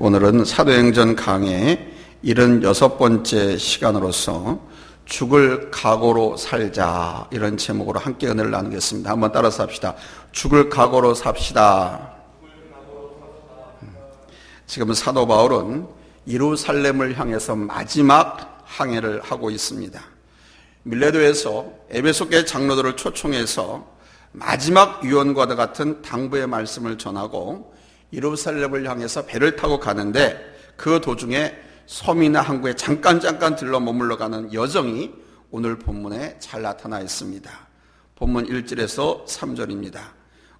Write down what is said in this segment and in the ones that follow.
오늘은 사도행전 강의 76번째 시간으로서 죽을 각오로 살자, 이런 제목으로 함께 은혜를 나누겠습니다. 한번 따라서 합시다. 죽을 각오로 삽시다. 지금 사도 바울은 예루살렘을 향해서 마지막 항해를 하고 있습니다. 밀레도에서 에베소교회 장로들을 초청해서 마지막 유언과도 같은 당부의 말씀을 전하고 예루살렘을 향해서 배를 타고 가는데, 그 도중에 섬이나 항구에 잠깐 들러 머물러 가는 여정이 오늘 본문에 잘 나타나 있습니다. 본문 1절에서 3절입니다.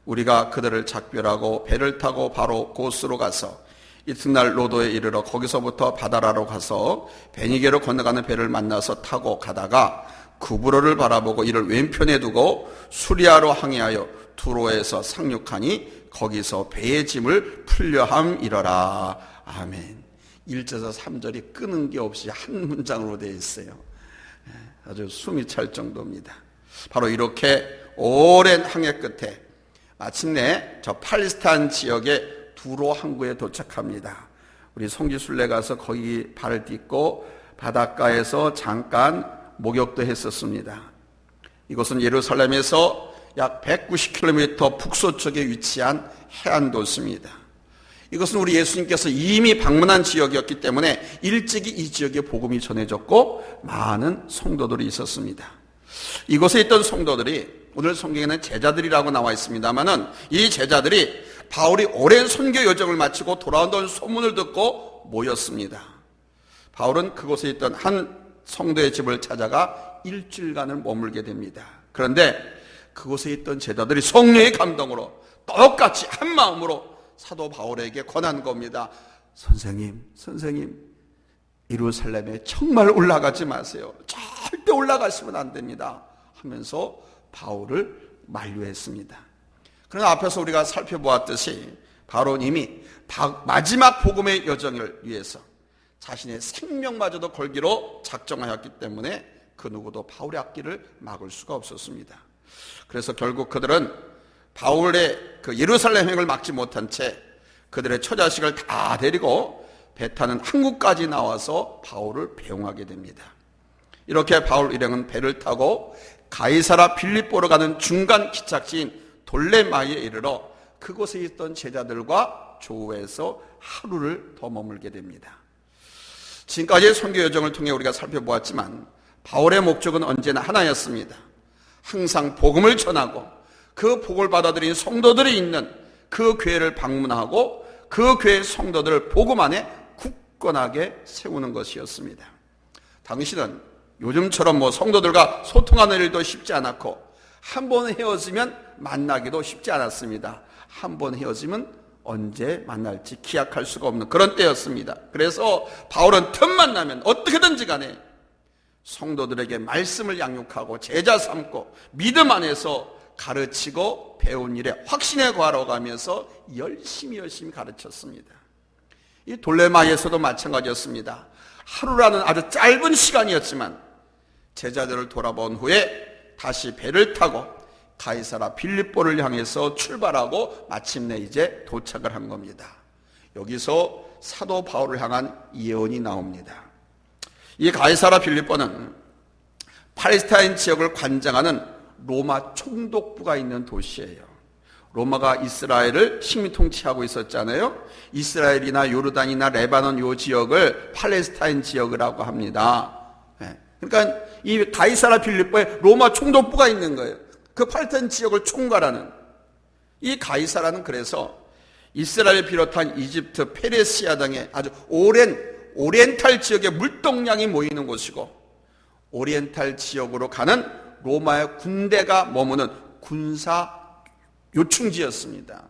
우리가 그들을 작별하고 배를 타고 바로 고스로 가서 이튿날 로도에 이르러 거기서부터 바다라로 가서 베니게로 건너가는 배를 만나서 타고 가다가 구브로를 바라보고 이를 왼편에 두고 수리아로 항해하여 두로에서 상륙하니 거기서 배의 짐을 풀려함이러라. 아멘. 1절에서 3절이 끊은 게 없이 한 문장으로 되어 있어요. 아주 숨이 찰 정도입니다. 바로 이렇게 오랜 항해 끝에 마침내 저 팔레스타인 지역의 두로 항구에 도착합니다. 우리 송지순례 가서 거기 발을 딛고 바닷가에서 잠깐 목욕도 했었습니다. 이곳은 예루살렘에서 약 190km 북서쪽에 위치한 해안도시입니다. 이것은 우리 예수님께서 이미 방문한 지역이었기 때문에 일찍이 이 지역에 복음이 전해졌고 많은 성도들이 있었습니다. 이곳에 있던 성도들이 오늘 성경에는 제자들이라고 나와 있습니다만은 이 제자들이 바울이 오랜 선교 여정을 마치고 돌아온다는 소문을 듣고 모였습니다. 바울은 그곳에 있던 한 성도의 집을 찾아가 일주일간을 머물게 됩니다. 그런데 그곳에 있던 제자들이 성령의 감동으로 똑같이 한 마음으로 사도 바울에게 권한 겁니다. 선생님, 예루살렘에 정말 올라가지 마세요. 절대 올라가시면 안 됩니다. 하면서 바울을 만류했습니다. 그러나 앞에서 우리가 살펴보았듯이 바울은 이미 마지막 복음의 여정을 위해서 자신의 생명마저도 걸기로 작정하였기 때문에 그 누구도 바울의 앞길을 막을 수가 없었습니다. 그래서 결국 그들은 바울의 그 예루살렘 행을 막지 못한 채 그들의 처자식을 다 데리고 배 타는 항구까지 나와서 바울을 배웅하게 됩니다. 이렇게 바울 일행은 배를 타고 가이사라 빌립보로 가는 중간 기착지인 돌레마이에 이르러 그곳에 있던 제자들과 조우해서 하루를 더 머물게 됩니다. 지금까지의 선교 여정을 통해 우리가 살펴보았지만 바울의 목적은 언제나 하나였습니다. 항상 복음을 전하고 그 복을 받아들인 성도들이 있는 그 교회를 방문하고 그 교회의 성도들을 복음 안에 굳건하게 세우는 것이었습니다. 당시는 요즘처럼 성도들과 소통하는 일도 쉽지 않았고 한 번 헤어지면 만나기도 쉽지 않았습니다. 한 번 헤어지면 언제 만날지 기약할 수가 없는 그런 때였습니다. 그래서 바울은 틈만 나면 어떻게든지 간에 성도들에게 말씀을 양육하고 제자 삼고 믿음 안에서 가르치고 배운 일에 확신에 걸어가면서 열심히 가르쳤습니다. 이 돌레마에서도 마찬가지였습니다. 하루라는 아주 짧은 시간이었지만 제자들을 돌아본 후에 다시 배를 타고 가이사라 빌립보를 향해서 출발하고 마침내 이제 도착을 한 겁니다. 여기서 사도 바울을 향한 예언이 나옵니다. 이 가이사라 빌립보는 팔레스타인 지역을 관장하는 로마 총독부가 있는 도시예요. 로마가 이스라엘을 식민 통치하고 있었잖아요. 이스라엘이나 요르단이나 레바논 요 지역을 팔레스타인 지역이라고 합니다. 그러니까 이 가이사라 빌립보에 로마 총독부가 있는 거예요. 그 팔레스타인 지역을 총괄하는 이 가이사라는 그래서 이스라엘 비롯한 이집트, 페르시아 등의 아주 오랜 오리엔탈 지역의 물동량이 모이는 곳이고 오리엔탈 지역으로 가는 로마의 군대가 머무는 군사 요충지였습니다.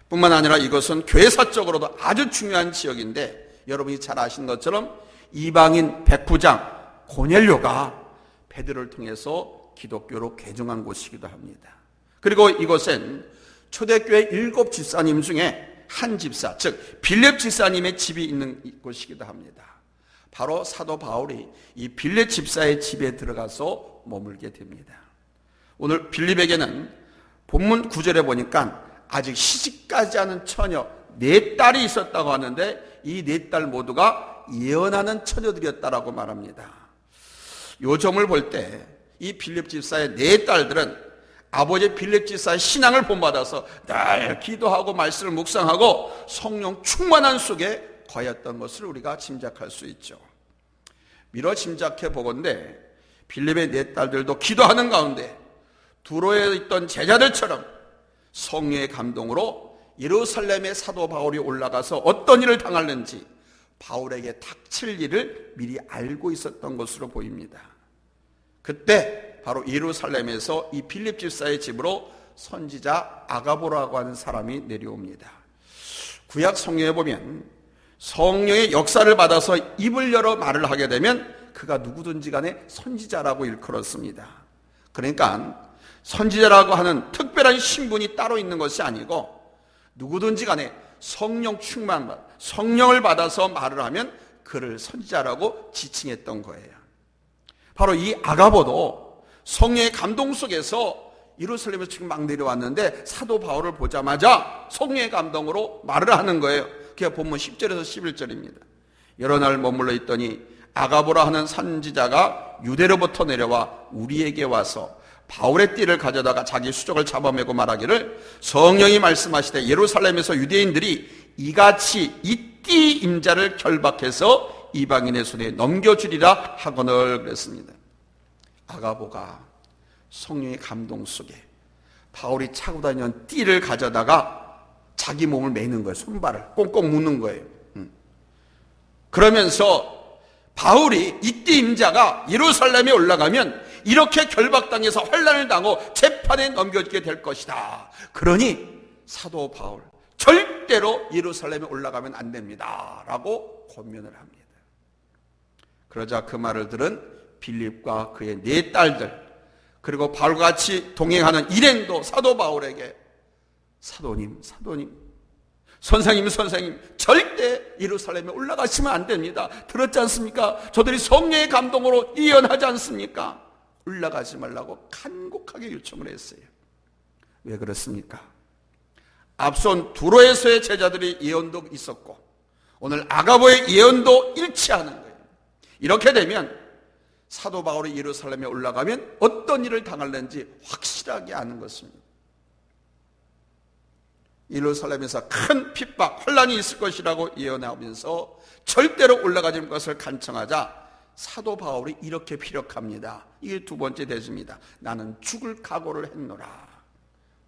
뿐만 아니라 이것은 교회사적으로도 아주 중요한 지역인데 여러분이 잘 아시는 것처럼 이방인 백부장 고넬료가 베드로를 통해서 기독교로 개종한 곳이기도 합니다. 그리고 이곳엔 초대교회 7 집사님 중에 한 집사, 즉 빌립 집사님의 집이 있는 곳이기도 합니다. 바로 사도 바울이 이 빌립 집사의 집에 들어가서 머물게 됩니다. 오늘 빌립에게는 본문 9절에 보니까 아직 시집가지 않은 처녀 네 딸이 있었다고 하는데 이 네 딸 모두가 예언하는 처녀들이었다라고 말합니다. 요 점을 볼 때 이 빌립 집사의 네 딸들은 아버지 빌립 집사의 신앙을 본받아서 늘 기도하고 말씀을 묵상하고 성령 충만한 속에 거했던 것을 우리가 짐작할 수 있죠. 미뤄 짐작해 보건대 빌립의 네 딸들도 기도하는 가운데 두로에 있던 제자들처럼 성령의 감동으로 예루살렘의 사도 바울이 올라가서 어떤 일을 당하는지 바울에게 닥칠 일을 미리 알고 있었던 것으로 보입니다. 그때 바로 예루살렘에서 이 빌립 집사의 집으로 선지자 아가보라고 하는 사람이 내려옵니다. 구약 성경에 보면 성령의 역사를 받아서 입을 열어 말을 하게 되면 그가 누구든지 간에 선지자라고 일컬었습니다. 그러니까 선지자라고 하는 특별한 신분이 따로 있는 것이 아니고 누구든지 간에 성령 충만, 성령을 받아서 말을 하면 그를 선지자라고 지칭했던 거예요. 바로 이 아가보도 성령의 감동 속에서 예루살렘에서 지금 막 내려왔는데 사도 바울을 보자마자 성령의 감동으로 말을 하는 거예요. 그게 본문 10절에서 11절입니다. 여러 날 머물러 있더니 아가보라 하는 선지자가 유대로부터 내려와 우리에게 와서 바울의 띠를 가져다가 자기 수족을 잡아매고 말하기를 성령이 말씀하시되 예루살렘에서 유대인들이 이같이 이 띠 임자를 결박해서 이방인의 손에 넘겨주리라 하거늘 그랬습니다. 아가보가 성령의 감동 속에 바울이 차고 다니는 띠를 가져다가 자기 몸을 매는 거예요. 손발을 꽁꽁 묶는 거예요. 그러면서 바울이 이 띠 임자가 예루살렘에 올라가면 이렇게 결박당해서 환난을 당하고 재판에 넘겨지게 될 것이다. 그러니 사도 바울 절대로 예루살렘에 올라가면 안 됩니다 라고 권면을 합니다. 그러자 그 말을 들은 빌립과 그의 네 딸들 그리고 바울과 같이 동행하는 일행도 사도 바울에게 사도님 선생님 절대 예루살렘에 올라가시면 안 됩니다. 들었지 않습니까? 저들이 성령의 감동으로 예언하지 않습니까? 올라가지 말라고 간곡하게 요청을 했어요. 왜 그렇습니까? 앞선 두로에서의 제자들의 예언도 있었고 오늘 아가보의 예언도 일치하는 거예요. 이렇게 되면 사도 바울이 예루살렘에 올라가면 어떤 일을 당할는지 확실하게 아는 것입니다. 예루살렘에서 큰 핍박, 혼란이 있을 것이라고 예언하면서 절대로 올라가지 말 것을 간청하자 사도 바울이 이렇게 피력합니다. 이게 두 번째 대지입니다. 나는 죽을 각오를 했노라.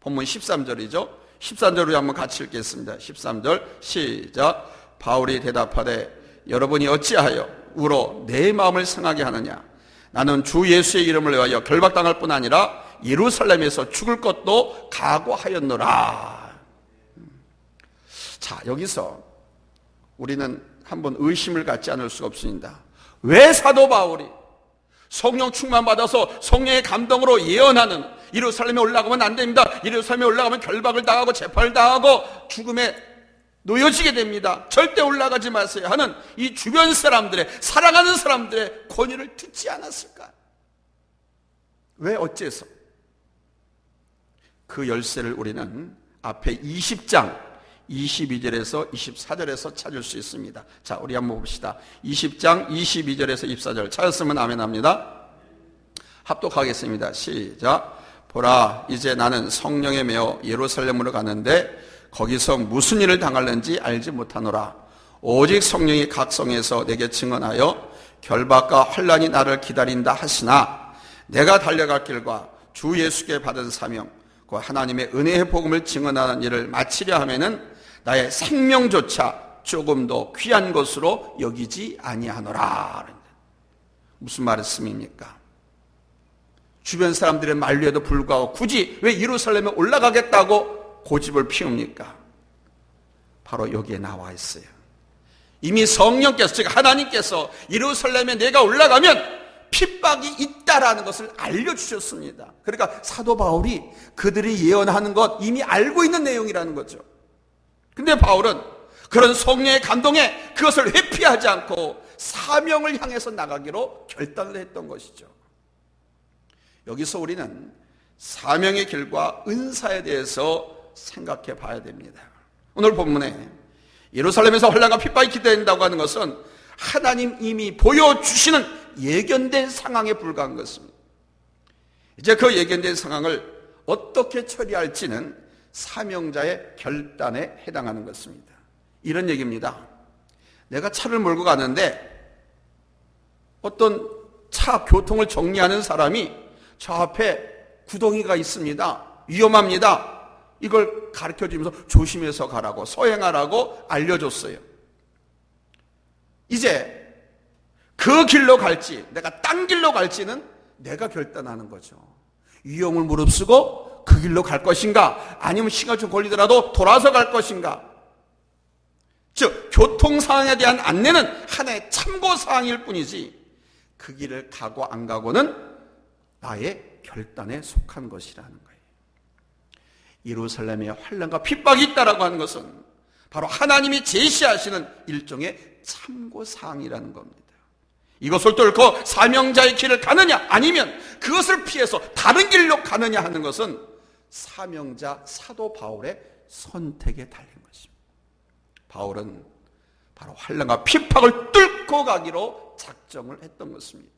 본문 13절이죠. 13절로 한번 같이 읽겠습니다. 13절 시작. 바울이 대답하되 여러분이 어찌하여 울어 내 마음을 상하게 하느냐. 나는 주 예수의 이름을 위하여 결박당할 뿐 아니라 예루살렘에서 죽을 것도 각오하였노라. 자, 여기서 우리는 한번 의심을 갖지 않을 수가 없습니다. 왜 사도 바울이 성령 충만 받아서 성령의 감동으로 예언하는 예루살렘에 올라가면 안 됩니다. 예루살렘에 올라가면 결박을 당하고 재판을 당하고 죽음에 놓여지게 됩니다. 절대 올라가지 마세요 하는 이 주변 사람들의 사랑하는 사람들의 권유를 듣지 않았을까? 왜 어째서? 그 열쇠를 우리는 앞에 20장 22절에서 24절에서 찾을 수 있습니다. 자, 우리 한번 봅시다. 20장 22절에서 24절 찾았으면 아멘 합니다. 합독하겠습니다. 시작. 보라, 이제 나는 성령에 매어 예루살렘으로 가는데 거기서 무슨 일을 당할는지 알지 못하노라. 오직 성령이 각 성에서 내게 증언하여 결박과 환난이 나를 기다린다 하시나 내가 달려갈 길과 주 예수께 받은 사명 그 하나님의 은혜의 복음을 증언하는 일을 마치려 하면은 나의 생명조차 조금도 귀한 것으로 여기지 아니하노라. 무슨 말씀입니까? 주변 사람들의 만류에도 불구하고 굳이 왜 예루살렘에 올라가겠다고 고집을 피웁니까? 바로 여기에 나와 있어요. 이미 성령께서, 즉 하나님께서 예루살렘에 내가 올라가면 핍박이 있다라는 것을 알려주셨습니다. 그러니까 사도 바울이 그들이 예언하는 것 이미 알고 있는 내용이라는 거죠. 근데 바울은 그런 성령의 감동에 그것을 회피하지 않고 사명을 향해서 나가기로 결단을 했던 것이죠. 여기서 우리는 사명의 길과 은사에 대해서 생각해 봐야 됩니다. 오늘 본문에 예루살렘에서 환난과 핍박이 기대된다고 하는 것은 하나님 이미 보여주시는 예견된 상황에 불과한 것입니다. 이제 그 예견된 상황을 어떻게 처리할지는 사명자의 결단에 해당하는 것입니다. 이런 얘기입니다. 내가 차를 몰고 가는데 어떤 차 교통을 정리하는 사람이 저 앞에 구덩이가 있습니다. 위험합니다. 이걸 가르쳐주면서 조심해서 가라고, 서행하라고 알려줬어요. 이제 그 길로 갈지 내가 딴 길로 갈지는 내가 결단하는 거죠. 위험을 무릅쓰고 그 길로 갈 것인가, 아니면 시간이 좀 걸리더라도 돌아서 갈 것인가. 즉 교통 상황에 대한 안내는 하나의 참고 사항일 뿐이지 그 길을 가고 안 가고는 나의 결단에 속한 것이라는 거예요. 예루살렘에 환난과 핍박이 있다라고 하는 것은 바로 하나님이 제시하시는 일종의 참고사항이라는 겁니다. 이것을 뚫고 사명자의 길을 가느냐 아니면 그것을 피해서 다른 길로 가느냐 하는 것은 사명자 사도 바울의 선택에 달린 것입니다. 바울은 바로 환난과 핍박을 뚫고 가기로 작정을 했던 것입니다.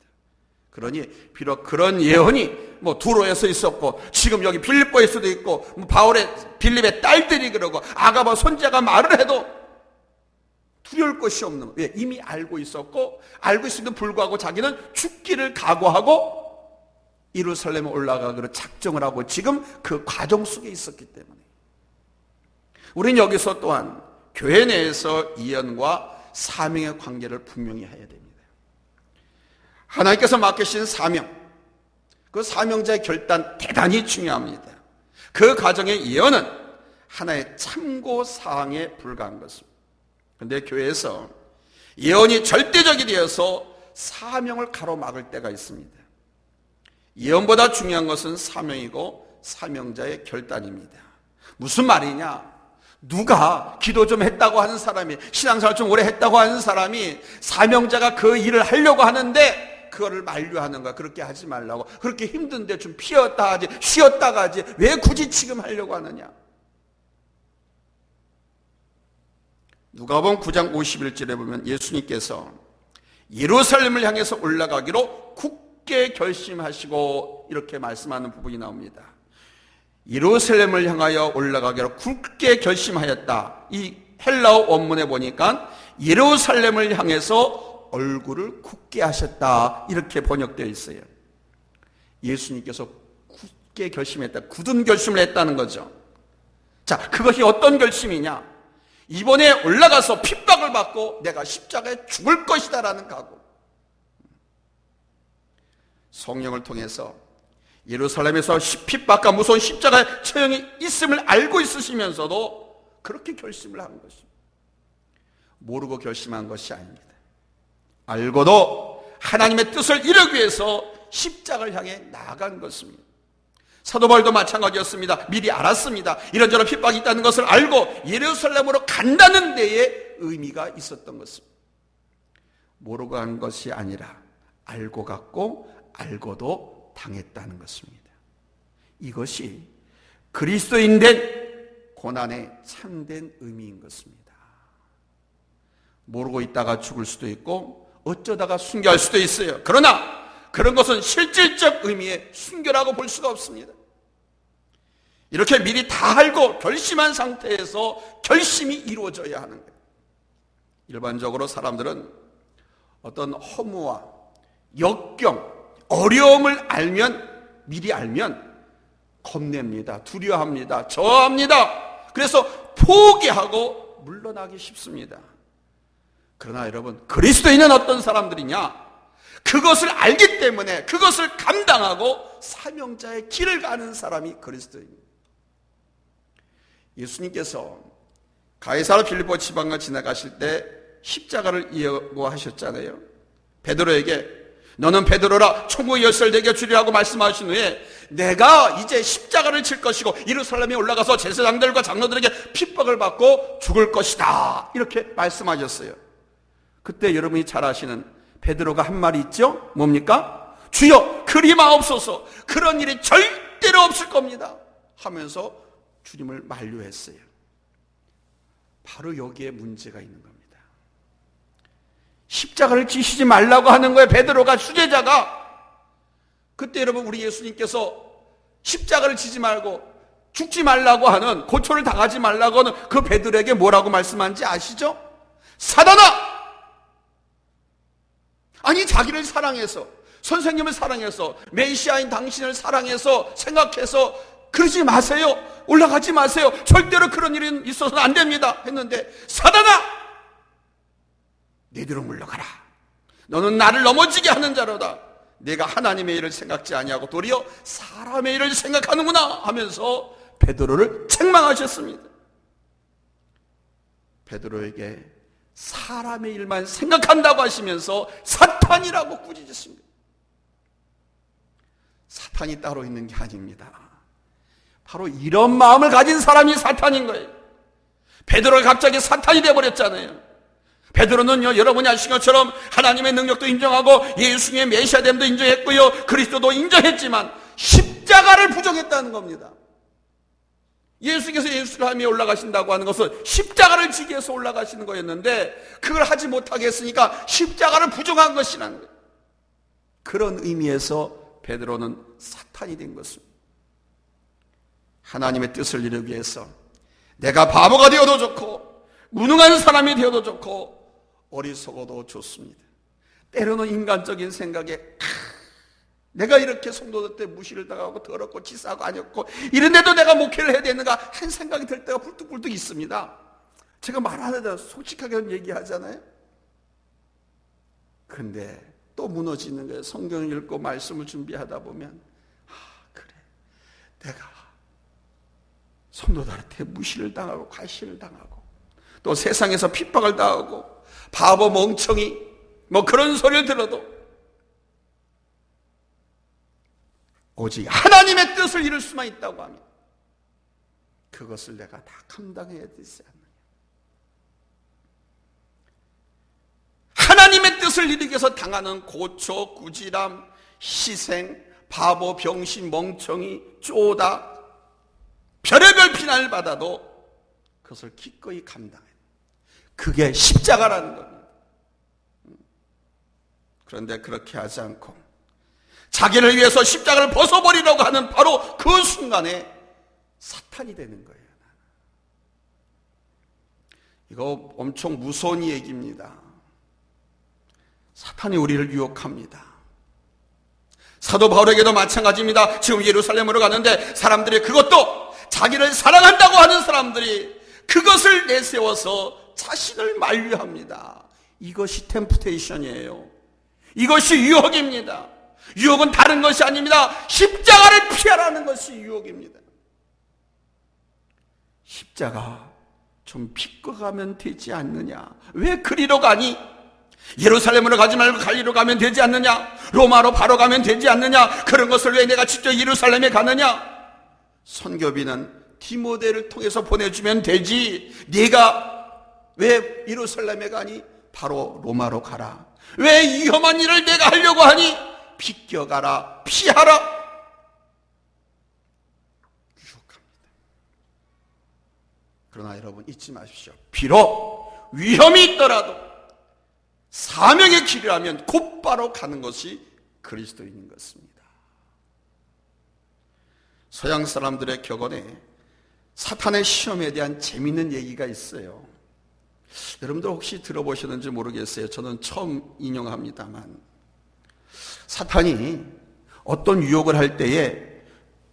그러니 비록 그런 예언이 두로에서 있었고 지금 여기 빌립보에서도 있고 바울의 빌립의 딸들이 그러고 아가바 손자가 말을 해도 두려울 것이 없는 거예요. 왜? 이미 알고 있었고 알고 있음에도 불구하고 자기는 죽기를 각오하고 예루살렘에 올라가기로 작정을 하고 지금 그 과정 속에 있었기 때문에 우리는 여기서 또한 교회 내에서 예언과 사명의 관계를 분명히 해야 됩니다. 하나님께서 맡기신 사명, 그 사명자의 결단 대단히 중요합니다. 그 과정의 예언은 하나의 참고사항에 불과한 것입니다. 그런데 교회에서 예언이 절대적이 되어서 사명을 가로막을 때가 있습니다. 예언보다 중요한 것은 사명이고 사명자의 결단입니다. 무슨 말이냐? 누가 기도 좀 했다고 하는 사람이, 신앙생활 좀 오래 했다고 하는 사람이 사명자가 그 일을 하려고 하는데 그거를 만류하는가? 그렇게 하지 말라고. 그렇게 힘든데 좀 피었다 하지, 쉬었다가 하지. 왜 굳이 지금 하려고 하느냐? 누가복음 9장 51절에 보면 예수님께서 예루살렘을 향해서 올라가기로 굳게 결심하시고 이렇게 말씀하는 부분이 나옵니다. 예루살렘을 향하여 올라가기로 굳게 결심하였다. 이 헬라어 원문에 보니까 예루살렘을 향해서 얼굴을 굳게 하셨다 이렇게 번역되어 있어요. 예수님께서 굳게 결심했다, 굳은 결심을 했다는 거죠. 자, 그것이 어떤 결심이냐? 이번에 올라가서 핍박을 받고 내가 십자가에 죽을 것이다 라는 각오. 성령을 통해서 예루살렘에서 핍박과 무서운 십자가의 처형이 있음을 알고 있으시면서도 그렇게 결심을 한 것입니다. 모르고 결심한 것이 아닙니다. 알고도 하나님의 뜻을 이루기 위해서 십자가를 향해 나아간 것입니다. 사도 바울도 마찬가지였습니다. 미리 알았습니다. 이런저런 핍박이 있다는 것을 알고 예루살렘으로 간다는 데에 의미가 있었던 것입니다. 모르고 한 것이 아니라 알고 갔고 알고도 당했다는 것입니다. 이것이 그리스도인 된 고난의 참된 의미인 것입니다. 모르고 있다가 죽을 수도 있고 어쩌다가 순교할 수도 있어요. 그러나 그런 것은 실질적 의미의 순교라고 볼 수가 없습니다. 이렇게 미리 다 알고 결심한 상태에서 결심이 이루어져야 하는 거예요. 일반적으로 사람들은 어떤 허무와 역경, 어려움을 미리 알면 겁냅니다. 두려워합니다. 저항합니다. 그래서 포기하고 물러나기 쉽습니다. 그러나 여러분, 그리스도인은 어떤 사람들이냐? 그것을 알기 때문에 그것을 감당하고 사명자의 길을 가는 사람이 그리스도입니다. 예수님께서 가이사라 빌립보 지방을 지나가실 때 십자가를 예고하셨잖아요. 베드로에게 너는 베드로라, 천국의 열쇠를 내게 주리라고 말씀하신 후에 내가 이제 십자가를 칠 것이고 예루살렘에 올라가서 제사장들과 장로들에게 핍박을 받고 죽을 것이다 이렇게 말씀하셨어요. 그때 여러분이 잘 아시는 베드로가 한 말이 있죠? 뭡니까? 주여 그리 마옵소서, 그런 일이 절대로 없을 겁니다 하면서 주님을 만류했어요. 바로 여기에 문제가 있는 겁니다. 십자가를 지시지 말라고 하는 거예요. 베드로가 수제자가. 그때 여러분 우리 예수님께서 십자가를 지지 말고 죽지 말라고 하는, 고초를 당하지 말라고 하는 그 베드로에게 뭐라고 말씀한지 아시죠? 사단아! 아니 자기를 사랑해서, 선생님을 사랑해서, 메시아인 당신을 사랑해서 생각해서 그러지 마세요. 올라가지 마세요. 절대로 그런 일은 있어서는 안 됩니다. 했는데 사단아! 내 뒤로 물러가라. 너는 나를 넘어지게 하는 자로다. 내가 하나님의 일을 생각지 아니하고 도리어 사람의 일을 생각하는구나 하면서 베드로를 책망하셨습니다. 베드로에게 사람의 일만 생각한다고 하시면서 사탄이라고 꾸짖으십니다. 사탄이 따로 있는 게 아닙니다. 바로 이런 마음을 가진 사람이 사탄인 거예요. 베드로가 갑자기 사탄이 되어버렸잖아요. 베드로는요, 여러분이 아시는 것처럼 하나님의 능력도 인정하고 예수님의 메시아됨도 인정했고요, 그리스도도 인정했지만 십자가를 부정했다는 겁니다. 예수께서 예루살렘에 올라가신다고 하는 것은 십자가를 지기 위해서 올라가시는 거였는데 그걸 하지 못하게 했으니까 십자가를 부정한 것이라는 거예요. 그런 의미에서 베드로는 사탄이 된 것입니다. 하나님의 뜻을 이루기 위해서 내가 바보가 되어도 좋고 무능한 사람이 되어도 좋고 어리석어도 좋습니다. 때로는 인간적인 생각에 내가 이렇게 성도들 때 무시를 당하고 더럽고 치사하고 아니었고 이런데도 내가 목회를 해야 되는가 한 생각이 들 때가 불뚝불뚝 있습니다. 제가 말하다 솔직하게 얘기하잖아요. 근데 또 무너지는 거예요. 성경을 읽고 말씀을 준비하다 보면 그래, 내가 성도들한테 무시를 당하고 과시를 당하고 또 세상에서 핍박을 당하고 바보 멍청이 뭐 그런 소리를 들어도 오직 하나님의 뜻을 이룰 수만 있다고 하면 그것을 내가 다 감당해야 되지 않느냐. 하나님의 뜻을 이루기 위해서 당하는 고초, 구지람, 희생, 바보, 병신, 멍청이, 쪼다 별의별 비난을 받아도 그것을 기꺼이 감당해요. 그게 십자가라는 겁니다. 그런데 그렇게 하지 않고 자기를 위해서 십자가를 벗어버리려고 하는 바로 그 순간에 사탄이 되는 거예요. 이거 엄청 무서운 얘기입니다. 사탄이 우리를 유혹합니다. 사도 바울에게도 마찬가지입니다. 지금 예루살렘으로 가는데 사람들이 그것도 자기를 사랑한다고 하는 사람들이 그것을 내세워서 자신을 만류합니다. 이것이 템프테이션이에요. 이것이 유혹입니다. 유혹은 다른 것이 아닙니다. 십자가를 피하라는 것이 유혹입니다. 십자가 좀 빚고 가면 되지 않느냐? 왜 그리로 가니? 예루살렘으로 가지 말고 갈리로 가면 되지 않느냐? 로마로 바로 가면 되지 않느냐? 그런 것을 왜 내가 직접 예루살렘에 가느냐? 선교비는 디모데를 통해서 보내주면 되지. 네가 왜 예루살렘에 가니? 바로 로마로 가라. 왜 위험한 일을 내가 하려고 하니? 비껴가라, 피하라. 유혹합니다. 그러나 여러분 잊지 마십시오. 비록 위험이 있더라도 사명의 길이라면 곧바로 가는 것이 그리스도인인 것입니다. 서양 사람들의 격언에 사탄의 시험에 대한 재미있는 얘기가 있어요. 여러분들 혹시 들어보셨는지 모르겠어요. 저는 처음 인용합니다만 사탄이 어떤 유혹을 할 때에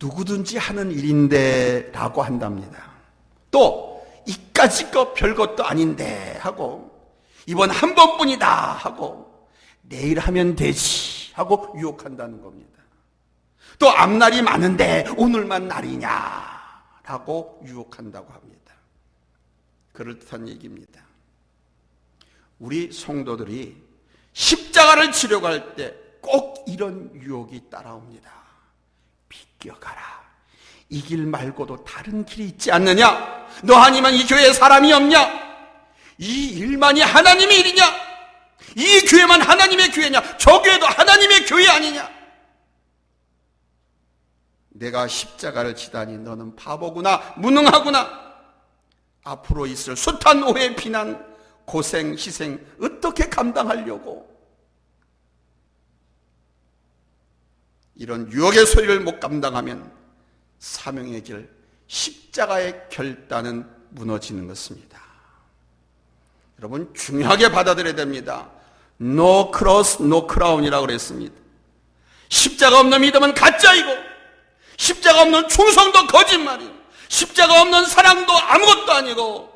누구든지 하는 일인데 라고 한답니다. 또 이까짓 거 별것도 아닌데 하고 이번 한 번뿐이다 하고 내일 하면 되지 하고 유혹한다는 겁니다. 또 앞날이 많은데 오늘만 날이냐 라고 유혹한다고 합니다. 그럴듯한 얘기입니다. 우리 성도들이 십자가를 지려고 할 때 꼭 이런 유혹이 따라옵니다. 비껴가라. 이 길 말고도 다른 길이 있지 않느냐? 너 아니면 이 교회에 사람이 없냐? 이 일만이 하나님의 일이냐? 이 교회만 하나님의 교회냐? 저 교회도 하나님의 교회 아니냐? 내가 십자가를 지다니 너는 바보구나, 무능하구나. 앞으로 있을 숱한 오해, 비난, 고생, 희생 어떻게 감당하려고 이런 유혹의 소리를 못 감당하면 사명의 길, 십자가의 결단은 무너지는 것입니다. 여러분 중요하게 받아들여야 됩니다. No cross, no crown이라고 그랬습니다. 십자가 없는 믿음은 가짜이고 십자가 없는 충성도 거짓말이고 십자가 없는 사랑도 아무것도 아니고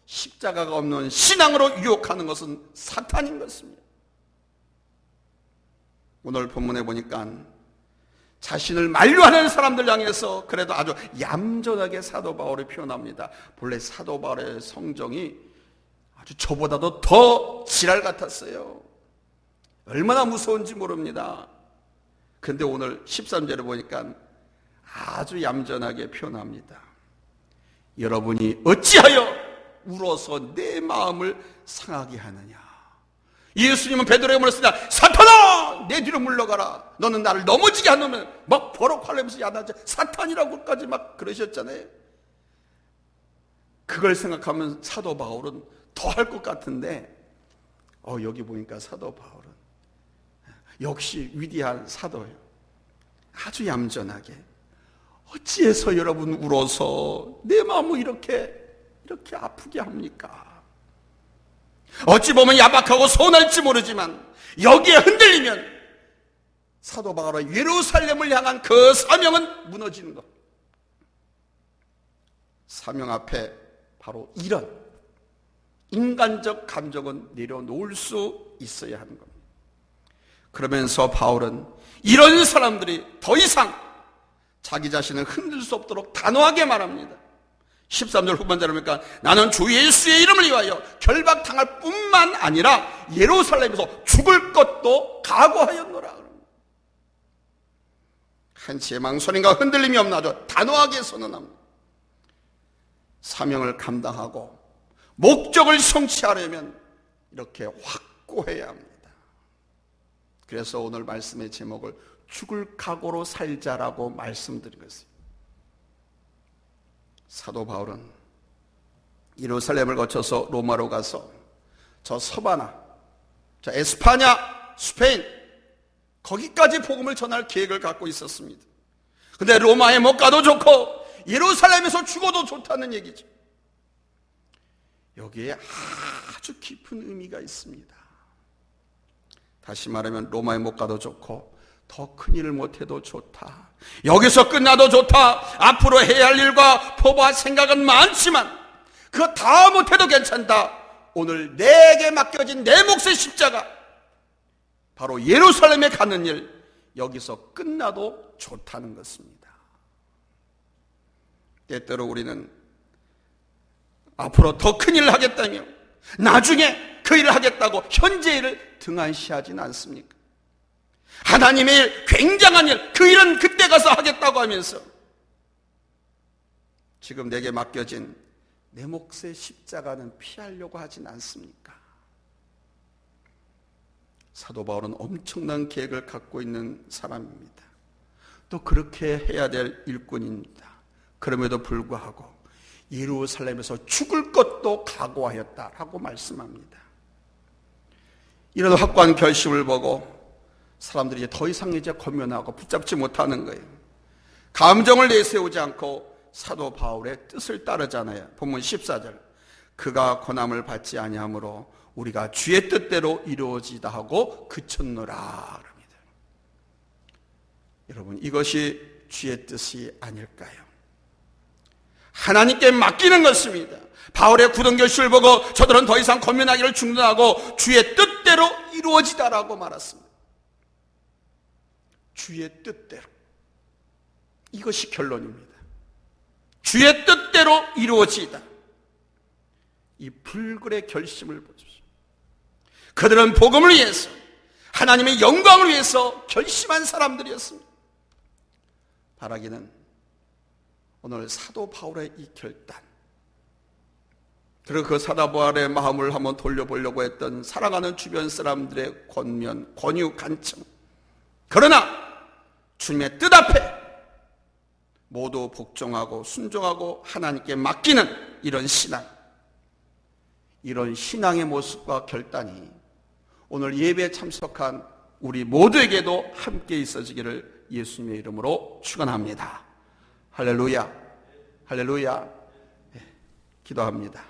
십자가가 없는 신앙으로 유혹하는 것은 사탄인 것입니다. 오늘 본문에 보니까 자신을 만류하는 사람들 향해서 그래도 아주 얌전하게 사도 바울이 표현합니다. 본래 사도 바울의 성정이 아주 저보다도 더 지랄 같았어요. 얼마나 무서운지 모릅니다. 근데 오늘 13절에 보니까 아주 얌전하게 표현합니다. 여러분이 어찌하여 울어서 내 마음을 상하게 하느냐. 예수님은 베드로에게 물었습니다. 사탄아 내 뒤로 물러가라. 너는 나를 넘어지게 하면 막 버럭하면서 야나자 사탄이라고까지 막 그러셨잖아요. 그걸 생각하면 사도 바울은 더 할 것 같은데 여기 보니까 사도 바울은 역시 위대한 사도예요. 아주 얌전하게 어찌해서 여러분 울어서 내 마음을 이렇게 아프게 합니까? 어찌 보면 야박하고 서운할지 모르지만 여기에 흔들리면 사도 바울의 예루살렘을 향한 그 사명은 무너지는 것. 사명 앞에 바로 이런 인간적 감정은 내려놓을 수 있어야 하는 겁니다. 그러면서 바울은 이런 사람들이 더 이상 자기 자신을 흔들 수 없도록 단호하게 말합니다. 13절 후반절에 보니까 나는 주 예수의 이름을 위하여 결박당할 뿐만 아니라 예루살렘에서 죽을 것도 각오하였노라. 한치의 망설임과 흔들림이 없나 아주 단호하게 선언합니다. 사명을 감당하고 목적을 성취하려면 이렇게 확고해야 합니다. 그래서 오늘 말씀의 제목을 죽을 각오로 살자라고 말씀드린 것입니다. 사도 바울은 예루살렘을 거쳐서 로마로 가서 저 서바나, 저 에스파냐, 스페인 거기까지 복음을 전할 계획을 갖고 있었습니다. 근데 로마에 못 가도 좋고 예루살렘에서 죽어도 좋다는 얘기죠. 여기에 아주 깊은 의미가 있습니다. 다시 말하면 로마에 못 가도 좋고 더 큰 일을 못해도 좋다. 여기서 끝나도 좋다. 앞으로 해야 할 일과 포부와 생각은 많지만 그거 다 못해도 괜찮다. 오늘 내게 맡겨진 내 몫의 십자가 바로 예루살렘에 가는 일, 여기서 끝나도 좋다는 것입니다. 때때로 우리는 앞으로 더 큰 일을 하겠다며 나중에 그 일을 하겠다고 현재 일을 등한시하진 않습니까? 하나님의 일, 굉장한 일, 그 일은 그때 가서 하겠다고 하면서 지금 내게 맡겨진 내 몫의 십자가는 피하려고 하진 않습니까? 사도 바울은 엄청난 계획을 갖고 있는 사람입니다. 또 그렇게 해야 될 일꾼입니다. 그럼에도 불구하고 예루살렘에서 죽을 것도 각오하였다라고 말씀합니다. 이런 확고한 결심을 보고 사람들이 더 이상 이제 권면하고 붙잡지 못하는 거예요. 감정을 내세우지 않고 사도 바울의 뜻을 따르잖아요. 본문 14절 그가 권함을 받지 아니하므로 우리가 주의 뜻대로 이루어지다 하고 그쳤노라 합니다. 여러분 이것이 주의 뜻이 아닐까요? 하나님께 맡기는 것입니다. 바울의 굳은 결심을 보고 저들은 더 이상 권면하기를 중단하고 주의 뜻대로 이루어지다라고 말했습니다. 주의 뜻대로. 이것이 결론입니다. 주의 뜻대로 이루어지다. 이 불굴의 결심을 보십시오. 그들은 복음을 위해서 하나님의 영광을 위해서 결심한 사람들이었습니다. 바라기는 오늘 사도 바울의 이 결단, 그리고 그 사도 바울의 마음을 한번 돌려보려고 했던 사랑하는 주변 사람들의 권면, 권유, 간청, 그러나 주님의 뜻 앞에 모두 복종하고 순종하고 하나님께 맡기는 이런 신앙, 이런 신앙의 모습과 결단이 오늘 예배에 참석한 우리 모두에게도 함께 있어지기를 예수님의 이름으로 축원합니다. 할렐루야, 할렐루야. 기도합니다.